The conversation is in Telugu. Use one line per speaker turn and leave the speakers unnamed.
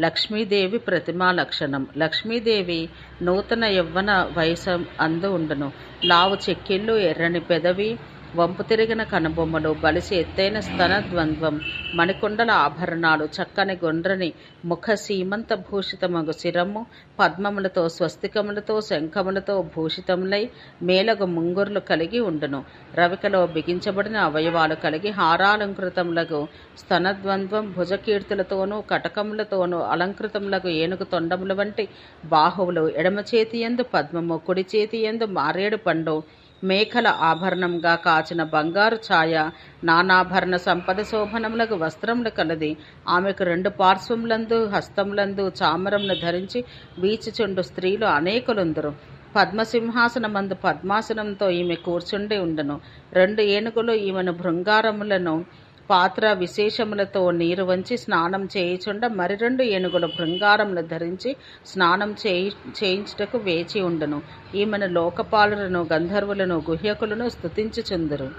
లక్ష్మీదేవి ప్రతిమా లక్షణం. లక్ష్మీదేవి నూతన యవ్వన వయసు అందు ఉండును. లావు చెక్కిళ్ళు, ఎర్రని పెదవి, వంపు తిరిగిన కనుబొమ్మలు, బలిసి ఎత్తైన స్తన ద్వంద్వం, మణికొండల ఆభరణాలు, చక్కని గుండ్రని ముఖ, సీమంత భూషితమగు శిరము, పద్మములతో, స్వస్తికములతో, శంఖములతో భూషితములై మేలగు ముంగుర్లు కలిగి ఉండును. రవికలో బిగించబడిన అవయవాలు కలిగి హారాలంకృతములగు స్తనద్వంద్వం, భుజకీర్తులతోనూ కటకములతోనూ అలంకృతములగు ఏనుగు తొండముల వంటి బాహువులు, ఎడమ చేతియందు పద్మము, కుడి చేతియందు మారేడు పండు, మేఖల ఆభరణంగా కాచిన బంగారు ఛాయ, నానాభరణ సంపద శోభనములకు వస్త్రములు కలది. ఆమెకు రెండు పార్శ్వములందు హస్తములందు చామరమును ధరించి వీచుచుండు స్త్రీలు అనేకులుందురు. పద్మసింహాసనమందు పద్మాసనంతో ఈమె కూర్చుండి ఉండును. రెండు ఏనుగులు ఈమెను భృంగారములను పాత్ర విశేషములతో నీరు వంచి స్నానం చేయుచుండ, మరి రెండు ఏనుగులు భృంగారములు ధరించి స్నానం చేయించుటకు వేచి ఉండును. ఈమెను లోకపాలులను, గంధర్వులను, గుహ్యకులను స్తుతించుచుందురు.